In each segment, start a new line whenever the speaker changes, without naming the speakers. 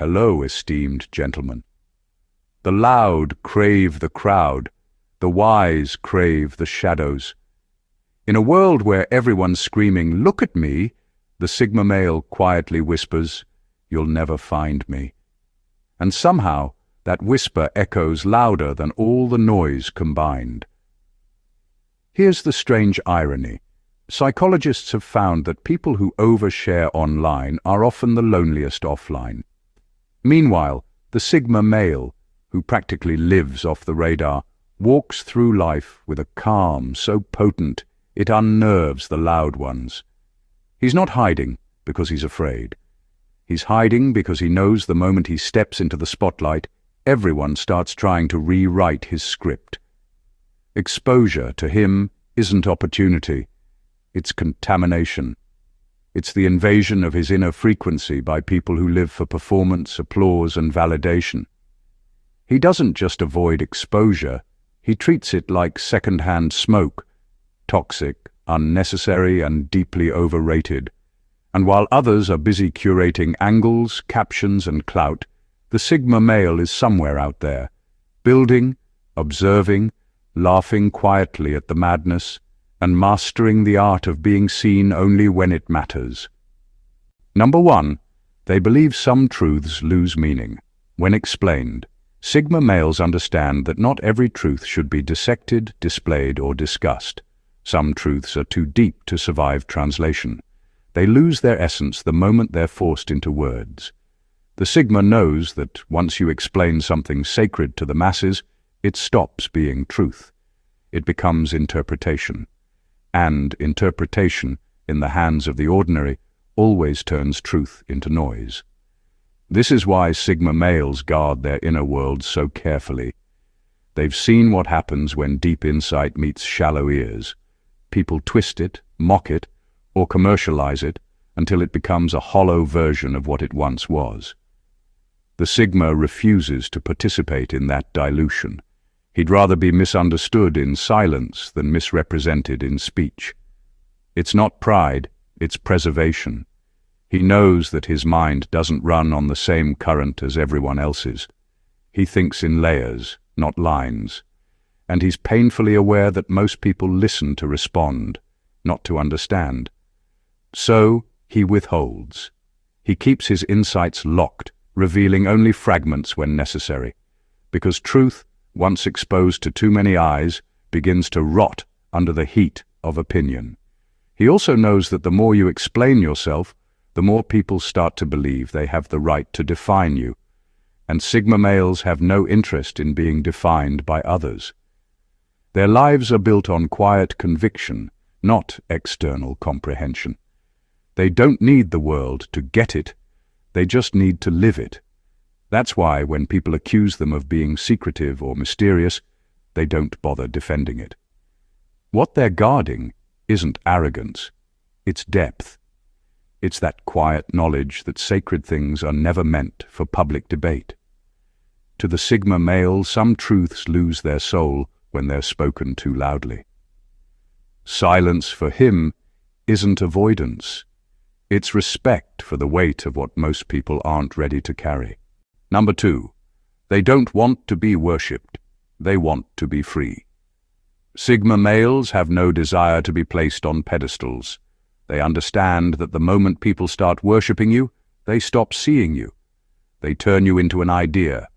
Hello, esteemed gentlemen. The loud crave the crowd, the wise crave the shadows. In a world where everyone's screaming, "Look at me," the Sigma male quietly whispers, "You'll never find me." And somehow, that whisper echoes louder than all the noise combined. Here's the strange irony. Psychologists have found that people who overshare online are often the loneliest offline. Meanwhile, the Sigma male, who practically lives off the radar, walks through life with a calm so potent it unnerves the loud ones. He's not hiding because he's afraid. He's hiding because he knows the moment he steps into the spotlight, everyone starts trying to rewrite his script. Exposure to him isn't opportunity, it's contamination. It's the invasion of his inner frequency by people who live for performance, applause, and validation. He doesn't just avoid exposure, he treats it like second-hand smoke, toxic, unnecessary, and deeply overrated. And while others are busy curating angles, captions, and clout, the Sigma male is somewhere out there, building, observing, laughing quietly at the madness, and mastering the art of being seen only when it matters. Number 1, they believe some truths lose meaning. When explained, Sigma males understand that not every truth should be dissected, displayed, or discussed. Some truths are too deep to survive translation. They lose their essence the moment they're forced into words. The Sigma knows that once you explain something sacred to the masses, it stops being truth. It becomes interpretation. And interpretation, in the hands of the ordinary, always turns truth into noise. This is why Sigma males guard their inner worlds so carefully. They've seen what happens when deep insight meets shallow ears. People twist it, mock it, or commercialize it until it becomes a hollow version of what it once was. The Sigma refuses to participate in that dilution. He'd rather be misunderstood in silence than misrepresented in speech. It's not pride, it's preservation. He knows that his mind doesn't run on the same current as everyone else's. He thinks in layers, not lines. And he's painfully aware that most people listen to respond, not to understand. So, he withholds. He keeps his insights locked, revealing only fragments when necessary. Because truth, once exposed to too many eyes, begins to rot under the heat of opinion. He also knows that the more you explain yourself, the more people start to believe they have the right to define you. And Sigma males have no interest in being defined by others. Their lives are built on quiet conviction, not external comprehension. They don't need the world to get it, they just need to live it. That's why when people accuse them of being secretive or mysterious, they don't bother defending it. What they're guarding isn't arrogance, it's depth. It's that quiet knowledge that sacred things are never meant for public debate. To the Sigma male, some truths lose their soul when they're spoken too loudly. Silence for him isn't avoidance. It's respect for the weight of what most people aren't ready to carry. Number 2, they don't want to be worshipped. They want to be free. Sigma males have no desire to be placed on pedestals. They understand that the moment people start worshipping you, they stop seeing you. They turn you into an idea,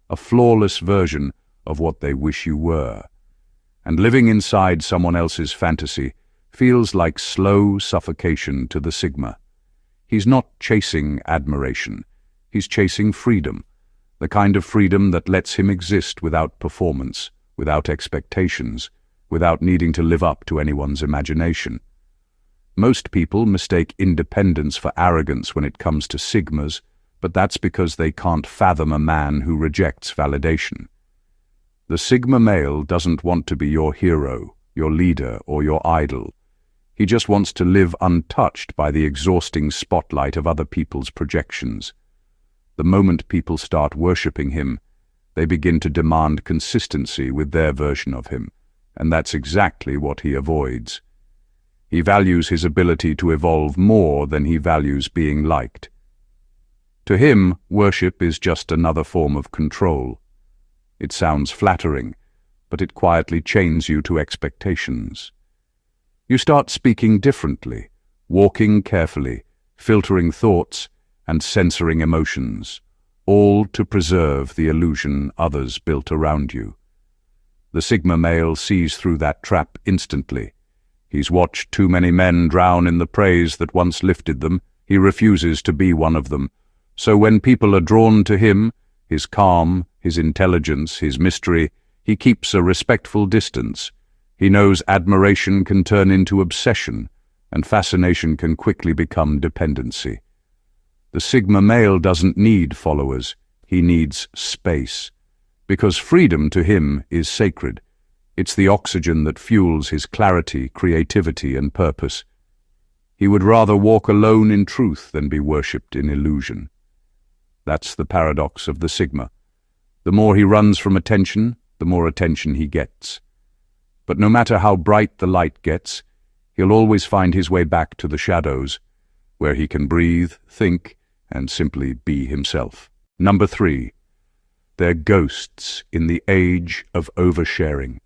a flawless version of what they wish you were. And living inside someone else's fantasy feels like slow suffocation to the Sigma. He's not chasing admiration. He's chasing freedom. The kind of freedom that lets him exist without performance, without expectations, without needing to live up to anyone's imagination. Most people mistake independence for arrogance when it comes to Sigmas, but that's because they can't fathom a man who rejects validation. The Sigma male doesn't want to be your hero, your leader, or your idol. He just wants to live untouched by the exhausting spotlight of other people's projections. The moment people start worshipping him, they begin to demand consistency with their version of him, and that's exactly what he avoids. He values his ability to evolve more than he values being liked. To him, worship is just another form of control. It sounds flattering, but it quietly chains you to expectations. You start speaking differently, walking carefully, filtering thoughts, and censoring emotions, all to preserve the illusion others built around you. The Sigma male sees through that trap instantly. He's watched too many men drown in the praise that once lifted them. He refuses to be one of them. So when people are drawn to him, his calm, his intelligence, his mystery, he keeps a respectful distance. He knows admiration can turn into obsession, and fascination can quickly become dependency. The Sigma male doesn't need followers, he needs space. Because freedom to him is sacred. It's the oxygen that fuels his clarity, creativity, and purpose. He would rather walk alone in truth than be worshipped in illusion. That's the paradox of the Sigma. The more he runs from attention, the more attention he gets. But no matter how bright the light gets, he'll always find his way back to the shadows, where he can breathe, think, and simply be himself. Number 3. They're ghosts in the age of oversharing.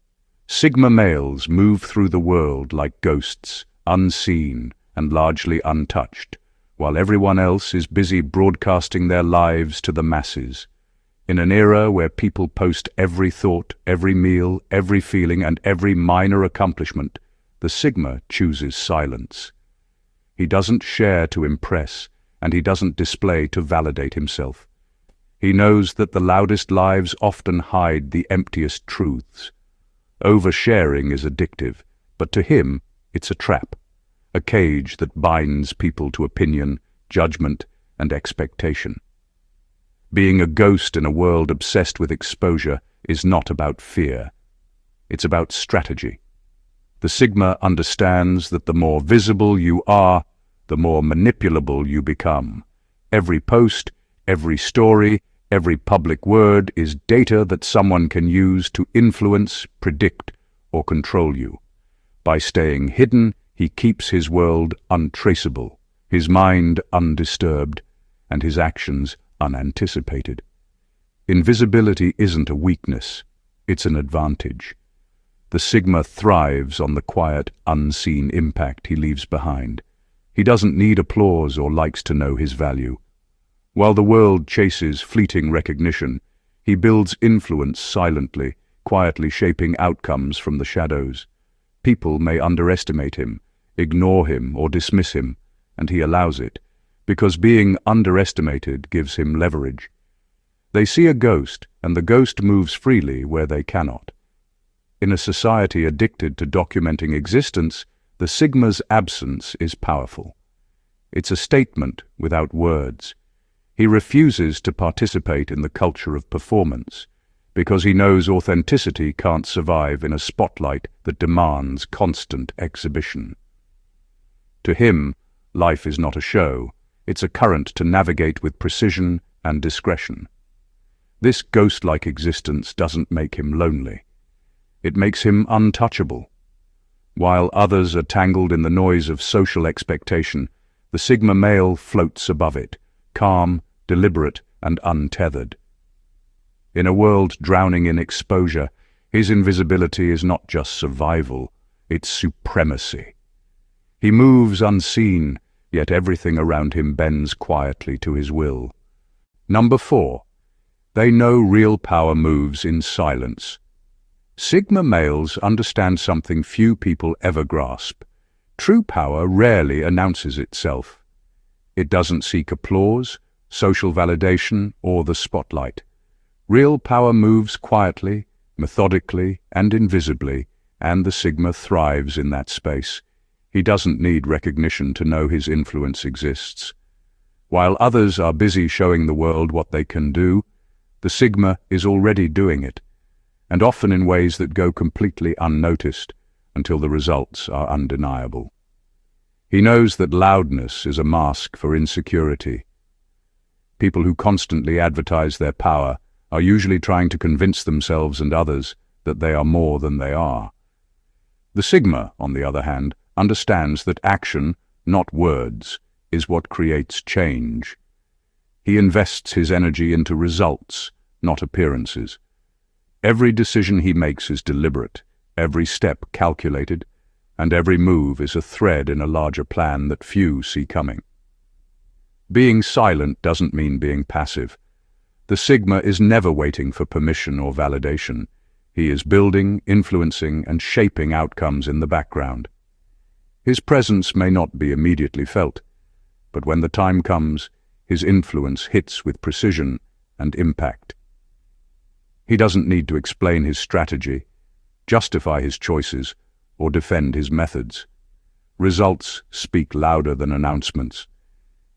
Sigma males move through the world like ghosts, unseen and largely untouched, while everyone else is busy broadcasting their lives to the masses. In an era where people post every thought, every meal, every feeling, and every minor accomplishment, the Sigma chooses silence. He doesn't share to impress, and he doesn't display to validate himself. He knows that the loudest lives often hide the emptiest truths. Oversharing is addictive, but to him, it's a trap, a cage that binds people to opinion, judgment, and expectation. Being a ghost in a world obsessed with exposure is not about fear. It's about strategy. The Sigma understands that the more visible you are, the more manipulable you become. Every post, every story, every public word is data that someone can use to influence, predict, or control you. By staying hidden, he keeps his world untraceable, his mind undisturbed, and his actions unanticipated. Invisibility isn't a weakness, it's an advantage. The Sigma thrives on the quiet, unseen impact he leaves behind. He doesn't need applause or likes to know his value. While the world chases fleeting recognition, he builds influence silently, quietly shaping outcomes from the shadows. People may underestimate him, ignore him, or dismiss him, and he allows it, because being underestimated gives him leverage. They see a ghost, and the ghost moves freely where they cannot. In a society addicted to documenting existence, the Sigma's absence is powerful. It's a statement without words. He refuses to participate in the culture of performance, because he knows authenticity can't survive in a spotlight that demands constant exhibition. To him, life is not a show, it's a current to navigate with precision and discretion. This ghost-like existence doesn't make him lonely. It makes him untouchable. While others are tangled in the noise of social expectation, the Sigma male floats above it, calm, deliberate, and untethered. In a world drowning in exposure, his invisibility is not just survival, it's supremacy. He moves unseen, yet everything around him bends quietly to his will. Number 4. They know real power moves in silence. Sigma males understand something few people ever grasp. True power rarely announces itself. It doesn't seek applause, social validation, or the spotlight. Real power moves quietly, methodically, and invisibly, and the Sigma thrives in that space. He doesn't need recognition to know his influence exists. While others are busy showing the world what they can do, the Sigma is already doing it, and often in ways that go completely unnoticed until the results are undeniable. He knows that loudness is a mask for insecurity. People who constantly advertise their power are usually trying to convince themselves and others that they are more than they are. The Sigma, on the other hand, understands that action, not words, is what creates change. He invests his energy into results, not appearances. Every decision he makes is deliberate, every step calculated, and every move is a thread in a larger plan that few see coming. Being silent doesn't mean being passive. The Sigma is never waiting for permission or validation. He is building, influencing, and shaping outcomes in the background. His presence may not be immediately felt, but when the time comes, his influence hits with precision and impact. He doesn't need to explain his strategy, justify his choices, or defend his methods. Results speak louder than announcements,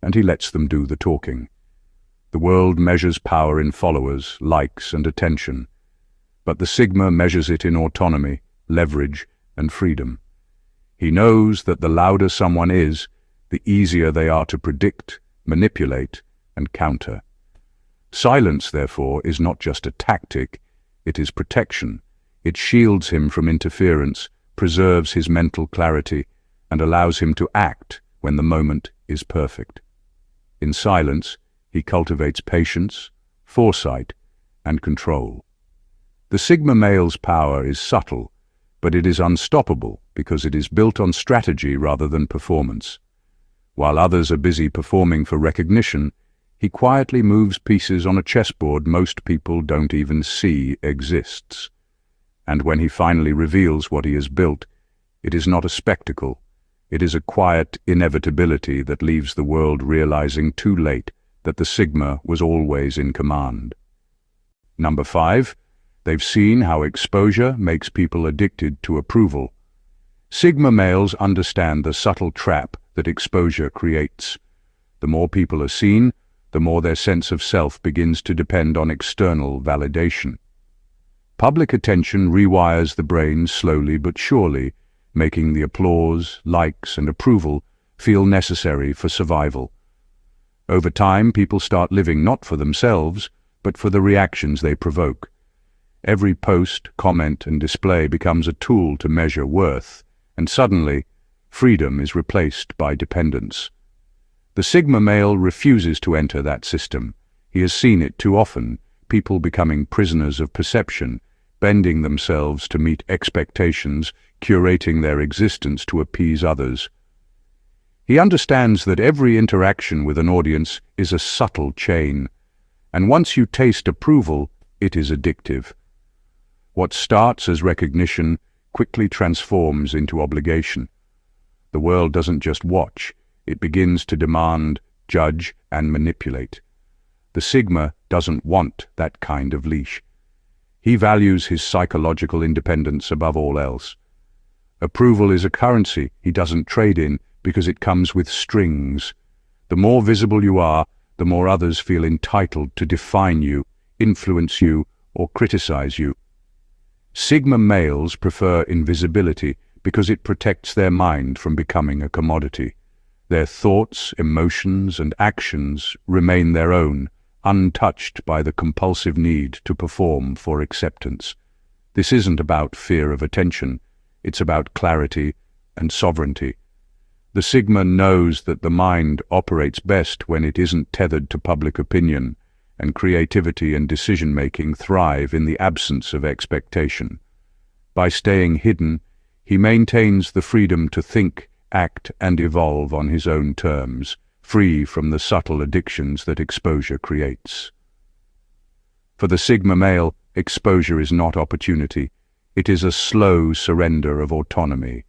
and he lets them do the talking. The world measures power in followers, likes, and attention, but the Sigma measures it in autonomy, leverage, and freedom. He knows that the louder someone is, the easier they are to predict, manipulate, and counter. Silence, therefore, is not just a tactic, it is protection. It shields him from interference, preserves his mental clarity, and allows him to act when the moment is perfect. In silence, he cultivates patience, foresight, and control. The Sigma male's power is subtle, but it is unstoppable because it is built on strategy rather than performance. While others are busy performing for recognition, he quietly moves pieces on a chessboard most people don't even see exists. And when he finally reveals what he has built, it is not a spectacle. It is a quiet inevitability that leaves the world realizing too late that the Sigma was always in command. Number 5, they've seen how exposure makes people addicted to approval. Sigma males understand the subtle trap that exposure creates. The more people are seen, the more their sense of self begins to depend on external validation. Public attention rewires the brain slowly but surely, making the applause, likes, and approval feel necessary for survival. Over time, people start living not for themselves, but for the reactions they provoke. Every post, comment, and display becomes a tool to measure worth, and suddenly, freedom is replaced by dependence. The Sigma male refuses to enter that system. He has seen it too often, people becoming prisoners of perception, bending themselves to meet expectations, curating their existence to appease others. He understands that every interaction with an audience is a subtle chain, and once you taste approval, it is addictive. What starts as recognition quickly transforms into obligation. The world doesn't just watch, it begins to demand, judge, and manipulate. The Sigma doesn't want that kind of leash. He values his psychological independence above all else. Approval is a currency he doesn't trade in because it comes with strings. The more visible you are, the more others feel entitled to define you, influence you, or criticize you. Sigma males prefer invisibility because it protects their mind from becoming a commodity. Their thoughts, emotions, and actions remain their own, untouched by the compulsive need to perform for acceptance. This isn't about fear of attention, it's about clarity and sovereignty. The Sigma knows that the mind operates best when it isn't tethered to public opinion, and creativity and decision-making thrive in the absence of expectation. By staying hidden, he maintains the freedom to think, act, and evolve on his own terms, free from the subtle addictions that exposure creates. For the Sigma male, exposure is not opportunity. It is a slow surrender of autonomy.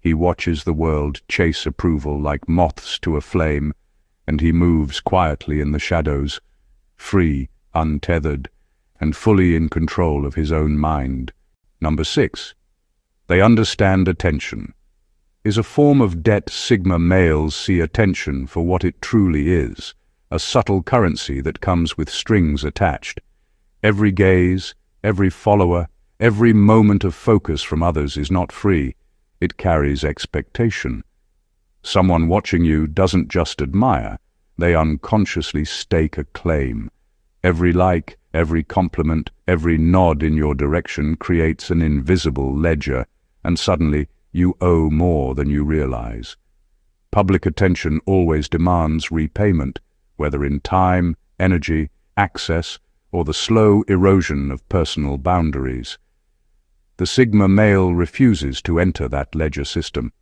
He watches the world chase approval like moths to a flame, and he moves quietly in the shadows, free, untethered, and fully in control of his own mind. Number 6. They understand attention. Is a form of debt Sigma males see attention for what it truly is, a subtle currency that comes with strings attached. Every gaze, every follower, every moment of focus from others is not free. It carries expectation. Someone watching you doesn't just admire, they unconsciously stake a claim. Every like, every compliment, every nod in your direction creates an invisible ledger, and suddenly you owe more than you realize. Public attention always demands repayment, whether in time, energy, access, or the slow erosion of personal boundaries. The Sigma male refuses to enter that ledger system.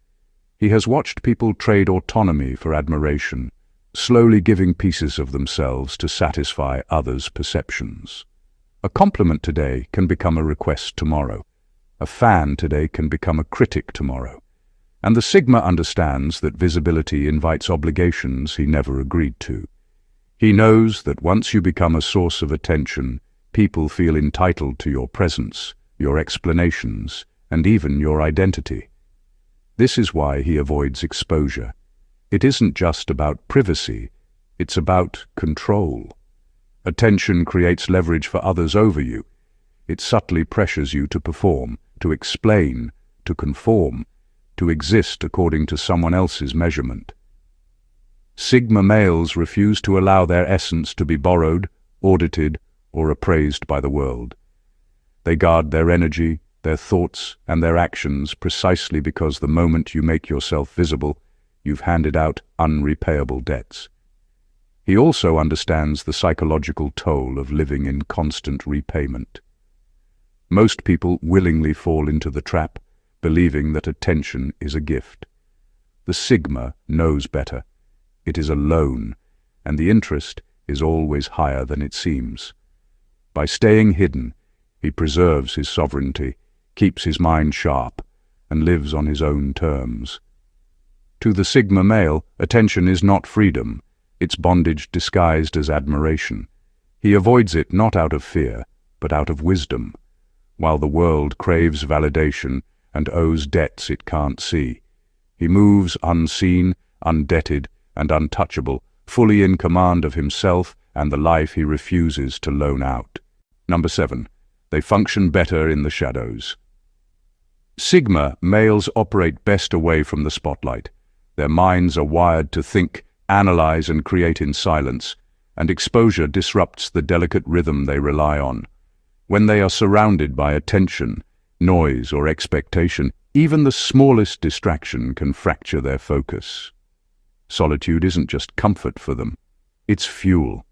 He has watched people trade autonomy for admiration, slowly giving pieces of themselves to satisfy others' perceptions. A compliment today can become a request tomorrow. A fan today can become a critic tomorrow. And the Sigma understands that visibility invites obligations he never agreed to. He knows that once you become a source of attention, people feel entitled to your presence, your explanations, and even your identity. This is why he avoids exposure. It isn't just about privacy, it's about control. Attention creates leverage for others over you. It subtly pressures you to perform, to explain, to conform, to exist according to someone else's measurement. Sigma males refuse to allow their essence to be borrowed, audited, or appraised by the world. They guard their energy, their thoughts, and their actions precisely because the moment you make yourself visible, you've handed out unrepayable debts. He also understands the psychological toll of living in constant repayment. Most people willingly fall into the trap, believing that attention is a gift. The Sigma knows better. It is a loan, and the interest is always higher than it seems. By staying hidden, he preserves his sovereignty, keeps his mind sharp, and lives on his own terms. To the Sigma male, attention is not freedom, it's bondage disguised as admiration. He avoids it not out of fear, but out of wisdom. While the world craves validation and owes debts it can't see, he moves unseen, undebted, and untouchable, fully in command of himself and the life he refuses to loan out. Number 7. They function better in the shadows. Sigma males operate best away from the spotlight. Their minds are wired to think, analyze, and create in silence, and exposure disrupts the delicate rhythm they rely on. When they are surrounded by attention, noise, or expectation, even the smallest distraction can fracture their focus. Solitude isn't just comfort for them, it's fuel.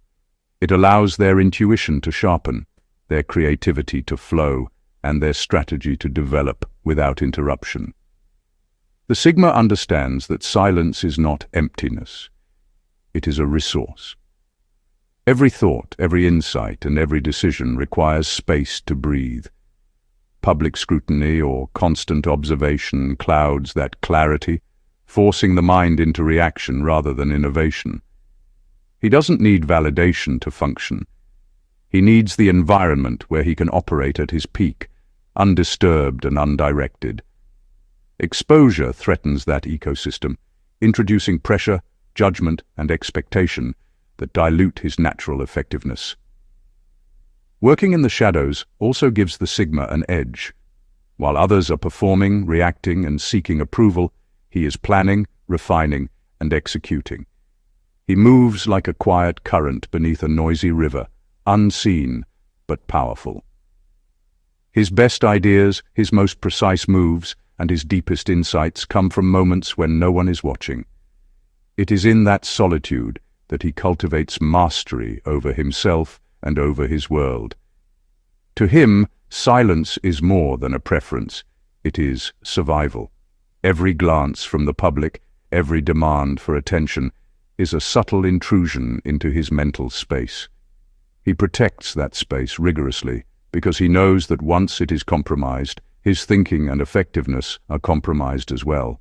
It allows their intuition to sharpen, their creativity to flow, and their strategy to develop without interruption. The Sigma understands that silence is not emptiness. It is a resource. Every thought, every insight, and every decision requires space to breathe. Public scrutiny or constant observation clouds that clarity, forcing the mind into reaction rather than innovation. He doesn't need validation to function. He needs the environment where he can operate at his peak, undisturbed and undirected. Exposure threatens that ecosystem, introducing pressure, judgment, and expectation that dilute his natural effectiveness. Working in the shadows also gives the Sigma an edge. While others are performing, reacting, and seeking approval, he is planning, refining, and executing. He moves like a quiet current beneath a noisy river, unseen but powerful. His best ideas, his most precise moves, and his deepest insights come from moments when no one is watching. It is in that solitude that he cultivates mastery over himself and over his world. To him, silence is more than a preference. It is survival. Every glance from the public, every demand for attention, is a subtle intrusion into his mental space. He protects that space rigorously because he knows that once it is compromised, his thinking and effectiveness are compromised as well.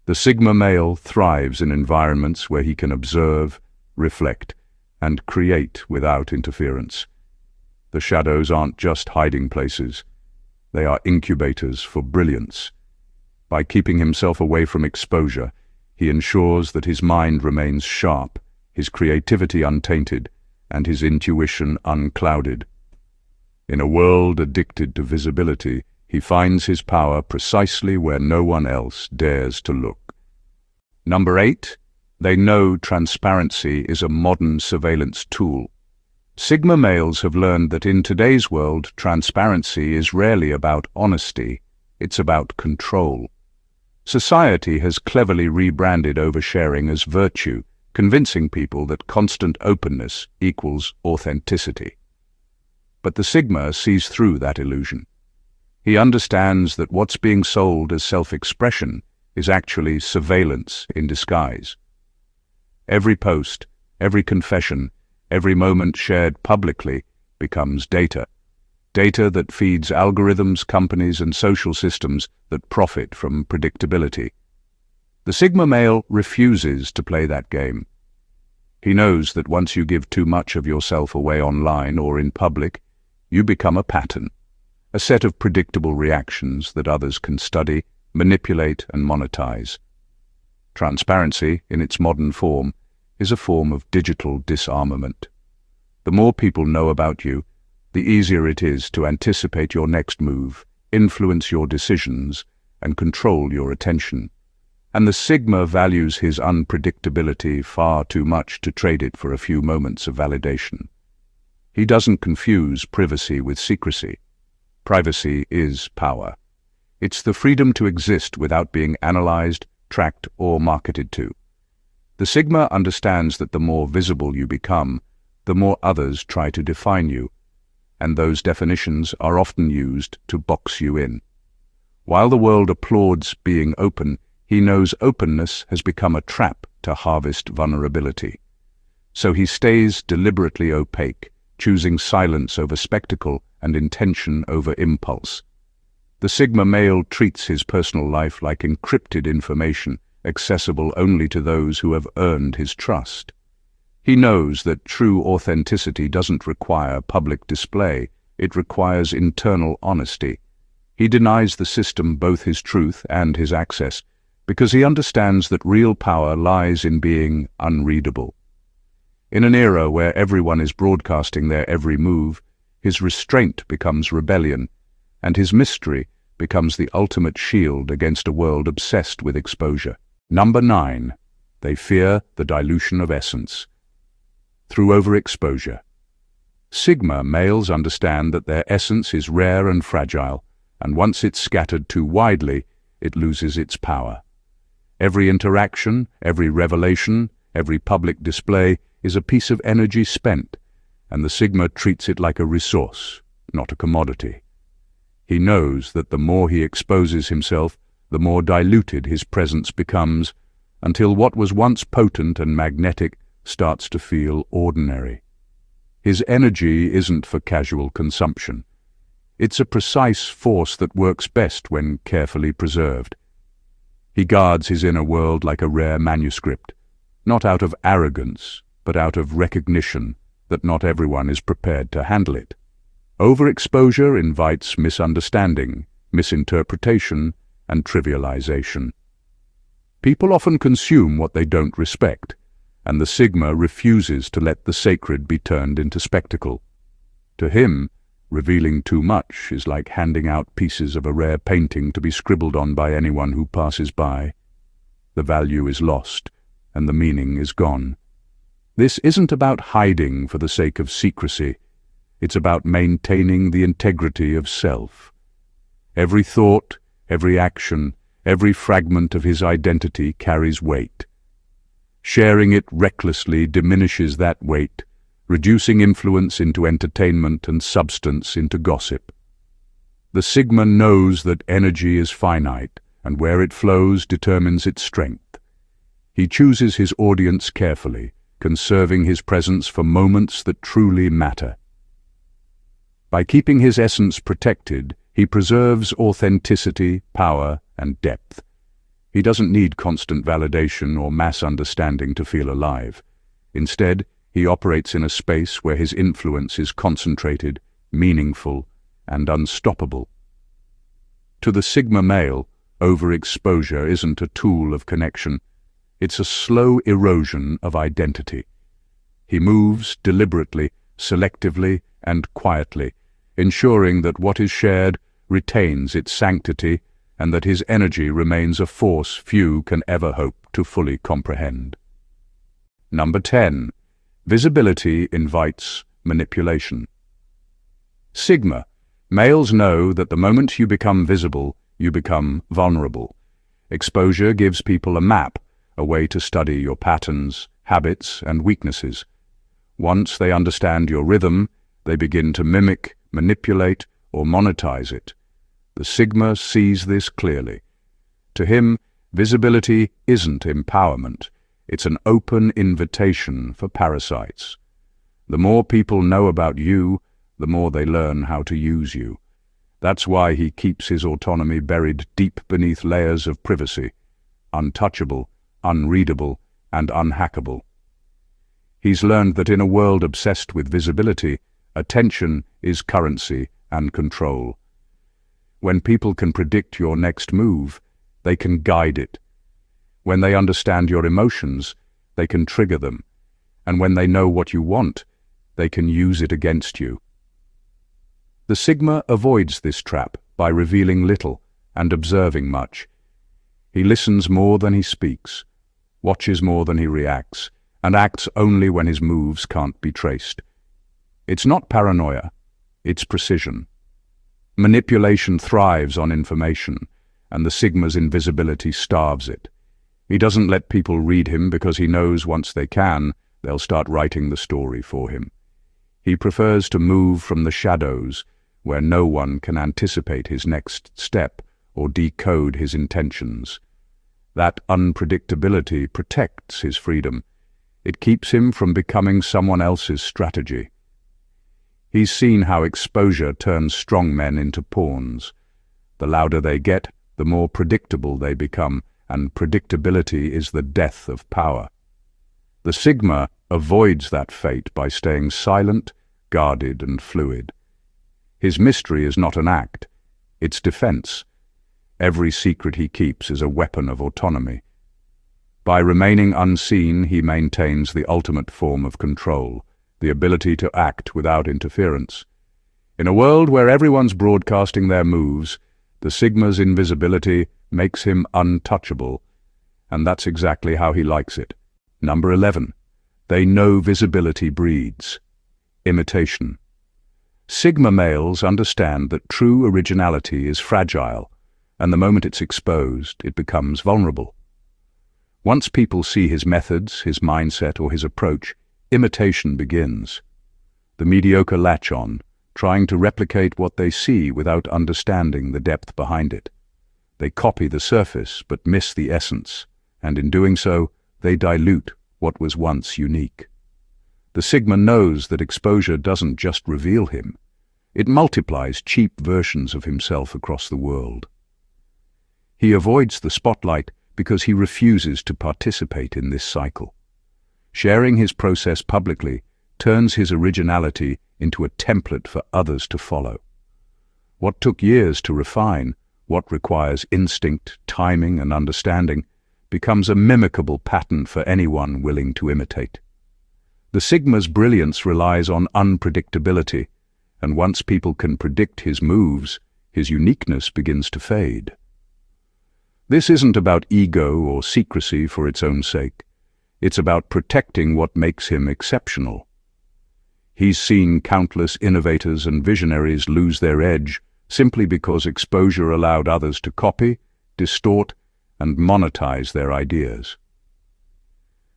The Sigma male thrives in environments where he can observe, reflect, and create without interference. The shadows aren't just hiding places. They are incubators for brilliance. By keeping himself away from exposure, he ensures that his mind remains sharp, his creativity untainted, and his intuition unclouded. In a world addicted to visibility, he finds his power precisely where no one else dares to look. Number 8. They know transparency is a modern surveillance tool. Sigma males have learned that in today's world, transparency is rarely about honesty, it's about control. Society has cleverly rebranded oversharing as virtue, convincing people that constant openness equals authenticity. But the Sigma sees through that illusion. He understands that what's being sold as self-expression is actually surveillance in disguise. Every post, every confession, every moment shared publicly becomes data. Data that feeds algorithms, companies, and social systems that profit from predictability. The Sigma male refuses to play that game. He knows that once you give too much of yourself away online or in public, you become a pattern, a set of predictable reactions that others can study, manipulate, and monetize. Transparency, in its modern form, is a form of digital disarmament. The more people know about you, the easier it is to anticipate your next move, influence your decisions, and control your attention. And the Sigma values his unpredictability far too much to trade it for a few moments of validation. He doesn't confuse privacy with secrecy. Privacy is power. It's the freedom to exist without being analyzed, tracked, or marketed to. The Sigma understands that the more visible you become, the more others try to define you, and those definitions are often used to box you in. While the world applauds being open, he knows openness has become a trap to harvest vulnerability. So he stays deliberately opaque, choosing silence over spectacle and intention over impulse. The Sigma male treats his personal life like encrypted information, accessible only to those who have earned his trust. He knows that true authenticity doesn't require public display, it requires internal honesty. He denies the system both his truth and his access, because he understands that real power lies in being unreadable. In an era where everyone is broadcasting their every move, his restraint becomes rebellion, and his mystery becomes the ultimate shield against a world obsessed with exposure. Number 9. They fear the dilution of essence. Through overexposure. Sigma males understand that their essence is rare and fragile, and once it's scattered too widely, it loses its power. Every interaction, every revelation, every public display is a piece of energy spent, and the Sigma treats it like a resource, not a commodity. He knows that the more he exposes himself, the more diluted his presence becomes, until what was once potent and magnetic starts to feel ordinary. His energy isn't for casual consumption. It's a precise force that works best when carefully preserved. He guards his inner world like a rare manuscript, not out of arrogance, but out of recognition that not everyone is prepared to handle it. Overexposure invites misunderstanding, misinterpretation, and trivialization. People often consume what they don't respect, and the Sigma refuses to let the sacred be turned into spectacle. To him, revealing too much is like handing out pieces of a rare painting to be scribbled on by anyone who passes by. The value is lost, and the meaning is gone. This isn't about hiding for the sake of secrecy. It's about maintaining the integrity of self. Every thought, every action, every fragment of his identity carries weight. Sharing it recklessly diminishes that weight, reducing influence into entertainment and substance into gossip. The Sigma knows that energy is finite, and where it flows determines its strength. He chooses his audience carefully, conserving his presence for moments that truly matter. By keeping his essence protected, he preserves authenticity, power, and depth. He doesn't need constant validation or mass understanding to feel alive. Instead, he operates in a space where his influence is concentrated, meaningful, and unstoppable. To the Sigma male, overexposure isn't a tool of connection. It's a slow erosion of identity. He moves deliberately, selectively, and quietly, ensuring that what is shared retains its sanctity and that his energy remains a force few can ever hope to fully comprehend. Number 10. Visibility invites manipulation. Sigma. Males know that the moment you become visible, you become vulnerable. Exposure gives people a map, a way to study your patterns, habits, and weaknesses. Once they understand your rhythm, they begin to mimic, manipulate, or monetize it. The Sigma sees this clearly. To him, visibility isn't empowerment. It's an open invitation for parasites. The more people know about you, the more they learn how to use you. That's why he keeps his autonomy buried deep beneath layers of privacy, untouchable, unreadable, and unhackable. He's learned that in a world obsessed with visibility, attention is currency and control. When people can predict your next move, they can guide it. When they understand your emotions, they can trigger them. And when they know what you want, they can use it against you. The Sigma avoids this trap by revealing little and observing much. He listens more than he speaks, watches more than he reacts, and acts only when his moves can't be traced. It's not paranoia, it's precision. Manipulation thrives on information, and the Sigma's invisibility starves it. He doesn't let people read him because he knows once they can, they'll start writing the story for him. He prefers to move from the shadows, where no one can anticipate his next step or decode his intentions. That unpredictability protects his freedom. It keeps him from becoming someone else's strategy. He's seen how exposure turns strong men into pawns. The louder they get, the more predictable they become, and predictability is the death of power. The Sigma avoids that fate by staying silent, guarded, and fluid. His mystery is not an act, it's defense. Every secret he keeps is a weapon of autonomy. By remaining unseen, he maintains the ultimate form of control, the ability to act without interference. In a world where everyone's broadcasting their moves, the Sigma's invisibility makes him untouchable, and that's exactly how he likes it. Number 11. They know visibility breeds imitation. Sigma males understand that true originality is fragile, and the moment it's exposed, it becomes vulnerable. Once people see his methods, his mindset, or his approach, imitation begins. The mediocre latch on, trying to replicate what they see without understanding the depth behind it. They copy the surface but miss the essence, and in doing so, they dilute what was once unique. The Sigma knows that exposure doesn't just reveal him, it multiplies cheap versions of himself across the world. He avoids the spotlight because he refuses to participate in this cycle. Sharing his process publicly turns his originality into a template for others to follow. What took years to refine, what requires instinct, timing, and understanding, becomes a mimicable pattern for anyone willing to imitate. The Sigma's brilliance relies on unpredictability, and once people can predict his moves, his uniqueness begins to fade. This isn't about ego or secrecy for its own sake. It's about protecting what makes him exceptional. He's seen countless innovators and visionaries lose their edge simply because exposure allowed others to copy, distort, and monetize their ideas.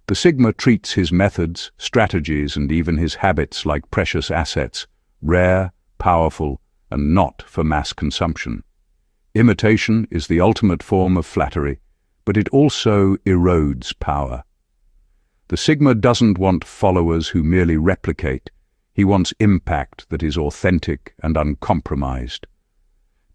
The Sigma treats his methods, strategies, and even his habits like precious assets, rare, powerful, and not for mass consumption. Imitation is the ultimate form of flattery, but it also erodes power. The Sigma doesn't want followers who merely replicate. He wants impact that is authentic and uncompromised.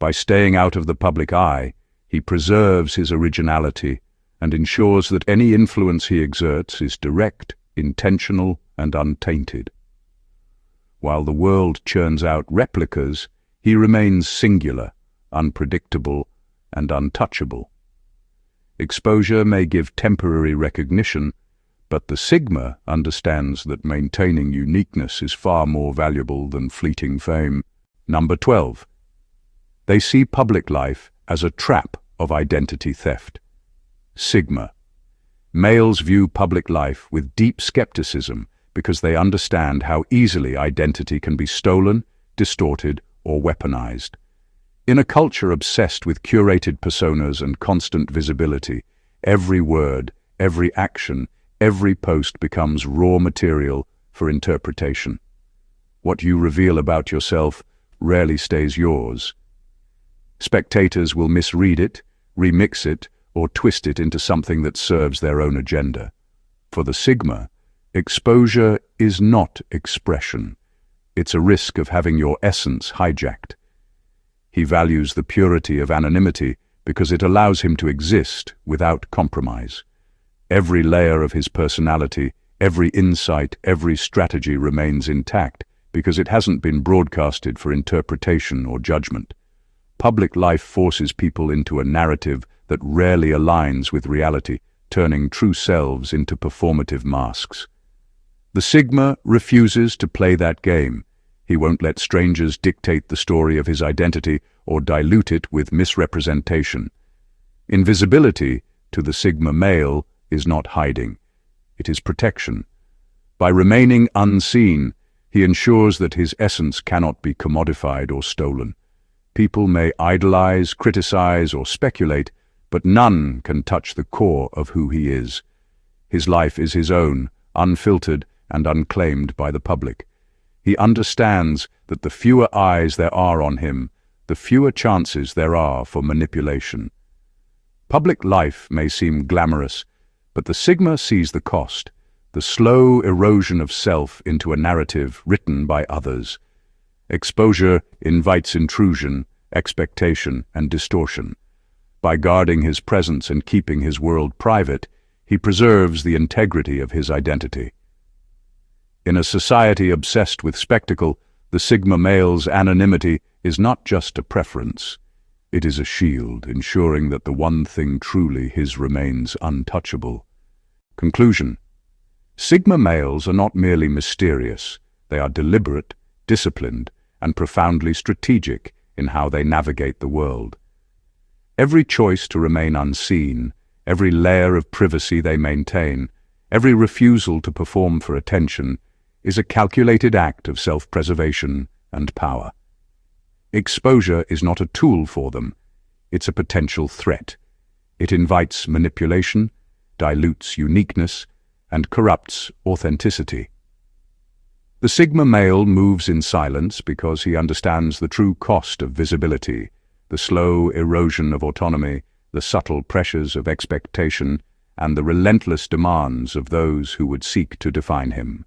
By staying out of the public eye, he preserves his originality and ensures that any influence he exerts is direct, intentional, and untainted. While the world churns out replicas, he remains singular, unpredictable, and untouchable. Exposure may give temporary recognition, but the Sigma understands that maintaining uniqueness is far more valuable than fleeting fame. Number 12. They see public life as a trap of identity theft. Sigma. Males view public life with deep skepticism because they understand how easily identity can be stolen, distorted, or weaponized. In a culture obsessed with curated personas and constant visibility, every word, every action, every post becomes raw material for interpretation. What you reveal about yourself rarely stays yours. Spectators will misread it, remix it, or twist it into something that serves their own agenda. For the Sigma, exposure is not expression. It's a risk of having your essence hijacked. He values the purity of anonymity because it allows him to exist without compromise. Every layer of his personality, every insight, every strategy remains intact because it hasn't been broadcasted for interpretation or judgment. Public life forces people into a narrative that rarely aligns with reality, turning true selves into performative masks. The Sigma refuses to play that game. He won't let strangers dictate the story of his identity or dilute it with misrepresentation. Invisibility, to the Sigma male, is not hiding. It is protection. By remaining unseen, he ensures that his essence cannot be commodified or stolen. People may idolize, criticize, or speculate, but none can touch the core of who he is. His life is his own, unfiltered and unclaimed by the public. He understands that the fewer eyes there are on him, the fewer chances there are for manipulation. Public life may seem glamorous, but the Sigma sees the cost, the slow erosion of self into a narrative written by others. Exposure invites intrusion, expectation, and distortion. By guarding his presence and keeping his world private, he preserves the integrity of his identity. In a society obsessed with spectacle, the Sigma male's anonymity is not just a preference. It is a shield, ensuring that the one thing truly his remains untouchable. Conclusion: Sigma males are not merely mysterious. They are deliberate, disciplined, and profoundly strategic in how they navigate the world. Every choice to remain unseen, every layer of privacy they maintain, every refusal to perform for attention, is a calculated act of self-preservation and power. Exposure is not a tool for them. It's a potential threat. It invites manipulation, dilutes uniqueness, and corrupts authenticity. The Sigma male moves in silence because he understands the true cost of visibility, the slow erosion of autonomy, the subtle pressures of expectation, and the relentless demands of those who would seek to define him.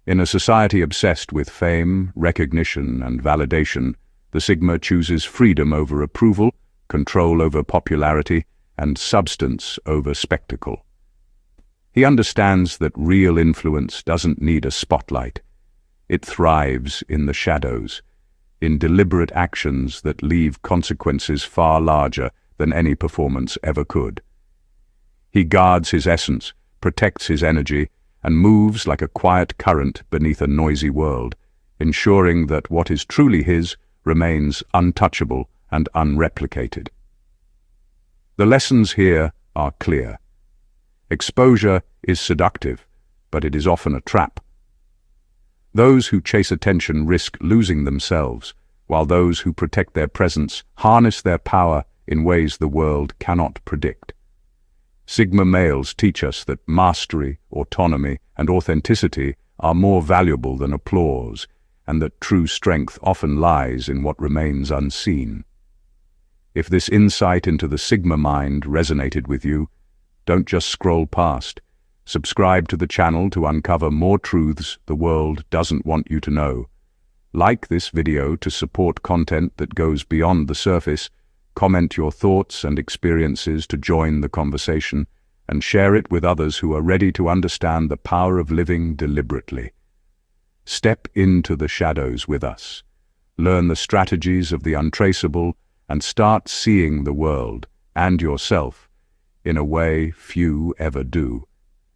In a society obsessed with fame, recognition, and validation, the Sigma chooses freedom over approval, control over popularity, and substance over spectacle. He understands that real influence doesn't need a spotlight. It thrives in the shadows, in deliberate actions that leave consequences far larger than any performance ever could. He guards his essence, protects his energy, and moves like a quiet current beneath a noisy world, ensuring that what is truly his remains untouchable and unreplicated. The lessons here are clear. Exposure is seductive, but it is often a trap. Those who chase attention risk losing themselves, while those who protect their presence harness their power in ways the world cannot predict. Sigma males teach us that mastery, autonomy, and authenticity are more valuable than applause, and that true strength often lies in what remains unseen. If this insight into the Sigma mind resonated with you, don't just scroll past. Subscribe to the channel to uncover more truths the world doesn't want you to know. Like this video to support content that goes beyond the surface, comment your thoughts and experiences to join the conversation, and share it with others who are ready to understand the power of living deliberately. Step into the shadows with us. Learn the strategies of the untraceable and start seeing the world and yourself in a way few ever do.